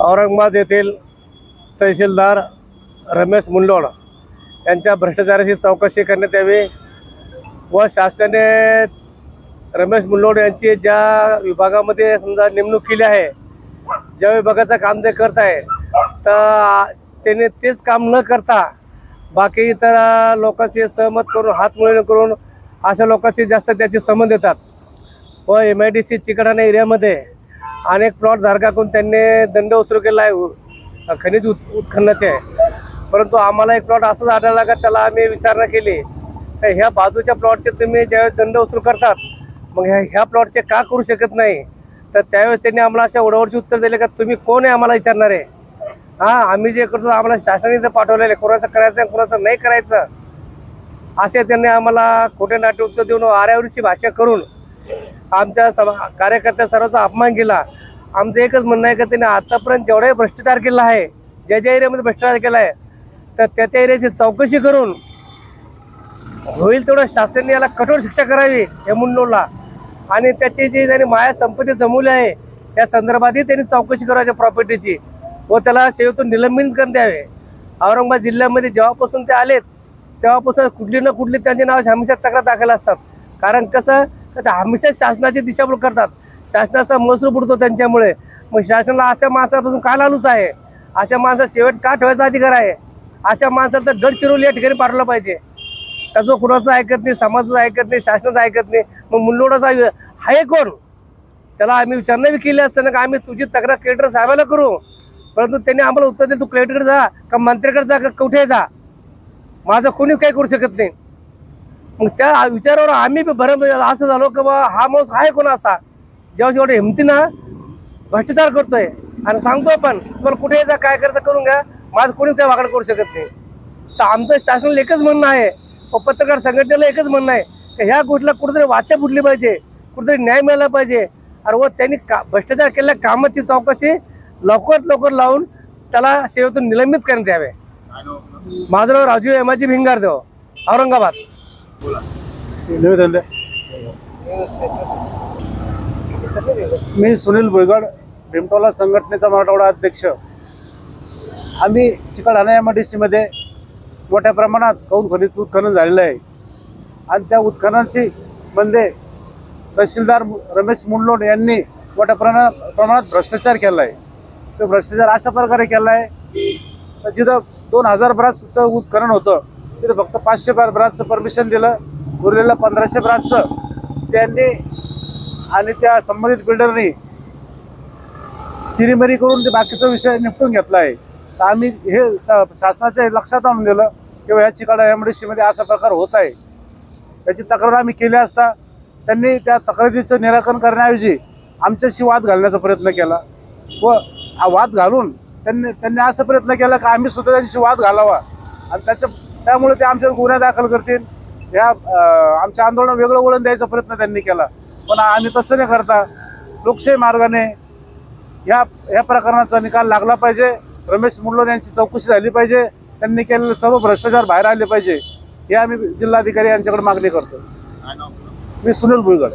औरंगाबाद येथील तहसीलदार रमेश मुंडोळ यांच्या भ्रष्टाचाराची चौकशी करण्यात यावी व शासनाने रमेश मुंडोळ यांची ज्या विभागामध्ये समजा नेमणूक केली आहे, ज्या विभागाचं काम ते करत आहे, तर त्याने तेच काम न करता बाकी इतर लोकांशी सहमत करून हातमुळे करून अशा लोकांशी जास्त त्याचे संबंध येतात व MIDC चिकलठाणा एरियामध्ये अनेक प्लॉट धारकाकडून त्यांनी दंड वसूल केला आहे खनिज उत्खननाचे। परंतु आम्हाला एक प्लॉट असंच आढळला का त्याला आम्ही विचारणा केली तर ह्या बाजूच्या प्लॉटचे तुम्ही ज्यावेळेस दंड वसूल करतात मग ह्या प्लॉटचे का करू शकत नाही, तर त्यावेळेस त्यांनी आम्हाला अशा ओढावरची उत्तर दिले का तुम्ही कोण आहे आम्हाला विचारणार आहे, आम्ही जे करतो आम्हाला शासनाने इथं पाठवलेले, कोणाचं करायचं आणि कोणाचं नाही करायचं असे त्यांनी आम्हाला खोटे नाटे उत्तर देऊन आऱ्यावरची भाषा करून आमच्या कार्यकर्त्या सर्वांचा अपमान केला। आमचं एकच म्हणणं आहे की त्यांनी आतापर्यंत जेवढाही भ्रष्टाचार केला आहे, ज्या ज्या एरियामध्ये भ्रष्टाचार केला आहे, तर त्या त्या एरियाची चौकशी करून होईल तेवढं शासनाने याला कठोर शिक्षा करावी या मुंडोळला आणि त्याची जी त्यांनी माया संपत्ती जमवली आहे या संदर्भातही त्यांनी चौकशी करायची प्रॉपर्टीची व त्याला सेवेतून निलंबित करण्यात यावे। औरंगाबाद जिल्ह्यामध्ये जेव्हापासून ते आलेत तेव्हापासून कुठली ना कुठली त्यांच्या नावाची हमेशा तक्रार दाखल असतात, कारण कसं तर हमेशा शासनाची दिशाभूल करतात, शासनाचा महसूल बुडतो त्यांच्यामुळे। मग शासनाला अशा माणसापासून का लालूच आहे, अशा माणसा शेवट का ठेवायचा अधिकार आहे, अशा माणसाला तर गडचिरोली या ठिकाणी पाठवलं पाहिजे। त्याचं कुणाचं ऐकत नाही, समाजाचं ऐकत नाही, शासनाचं ऐकत नाही, मग मुंडोळाचा आहे कोण, त्याला आम्ही विचारणा बी केली असताना का आम्ही तुझी तक्रार कलेक्टर साहेबाला करू, परंतु त्यांनी आम्हाला उत्तर दिलं तू कलेक्टरकडे जा का मंत्र्याकडे जा का कुठे जा, माझं कोणी काही करू शकत नाही। मग त्या विचारावर आम्ही बरं असं झालो की बा हा माणूस आहे कोण असा जेव्हा एवढ्या हिमतीनं भ्रष्टाचार करतोय आणि सांगतो पण तुम्हाला कुठे जा काय करायचं करून घ्या, माझं कोणीच काही वागणं करू शकत नाही। तर आमचं शासनाला एकच म्हणणं आहे व पत्रकार संघटनेला एकच म्हणणं आहे की ह्या गोष्टीला कुठेतरी वाचा फुटली पाहिजे, कुठेतरी न्याय मिळाला पाहिजे आणि व त्यांनी भ्रष्टाचार केलेल्या कामाची चौकशी लवकरात लवकर लावून त्याला सेवेतून निलंबित करण्यात यावे। माझं नाव राजू एमाजी भिंगारदेव, औरंगाबाद। मी सुनील भुईगड, भीमटोला संघटनेचा मराठवाडा अध्यक्ष। आम्ही चिकलठाणा MIDC मध्ये मोठ्या प्रमाणात कौल खनिज उत्खनन झालेलं आहे आणि त्या उत्खननाची मध्ये तहसीलदार रमेश मुंडोळ यांनी मोठ्या प्रमाणात भ्रष्टाचार केला आहे। तो भ्रष्टाचार अशा प्रकारे केला आहे जिथं 2000 ब्रासचं उत्खनन होतं तिथं फक्त 500 ब्रासचं परमिशन दिलं, उरलेलं 1500 ब्रासचं त्यांनी आणि त्या संबंधित बिल्डरनी चिरीमरी करून ते बाकीचा विषय निपटून घेतला आहे। तर आम्ही हे शासनाच्या लक्षात आणून दिलं किंवा ह्या चिकलठाणा MIDC मध्ये असा प्रकार होत आहे, याची तक्रार आम्ही केली असता त्यांनी त्या तक्रारीचं निराकरण करण्याऐवजी आमच्याशी वाद घालण्याचा प्रयत्न केला व हा वाद घालून त्यांनी असा प्रयत्न केला की आम्ही सुद्धा त्यांच्याशी वाद घालावा आणि त्यामुळे ते आमच्यावर गुन्हा दाखल करतील, ह्या आमच्या आंदोलन वेगळं वळण द्यायचा प्रयत्न त्यांनी केला। पण आम्ही तसं न करता लोकशाही मार्गाने ह्या प्रकरणाचा निकाल लागला पाहिजे, रमेश मुंडोळ यांची चौकशी झाली पाहिजे, त्यांनी केलेले सर्व भ्रष्टाचार बाहेर आले पाहिजे, हे आम्ही जिल्हाधिकारी यांच्याकडे मागणी करतो। मी सुनील भुईगड।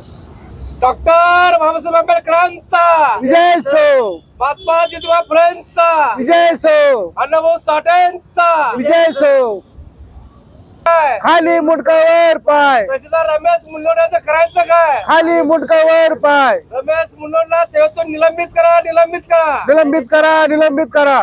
डॉक्टर बाबासाहेब आंबेडकरांचा विजय असो, महात्मा ज्योतिबा फुलेंचा विजय असो, अण्णाभाऊ साठेंचा विजय असो। खाली मुंडकावर पाय, तहसीलदार रमेश मुंडोळाचं करायचं काय, खाली मुंडकावर पाय, रमेश मुंडोळला सेवेतून निलंबित करा, निलंबित करा, निलंबित करा, निलंबित करा।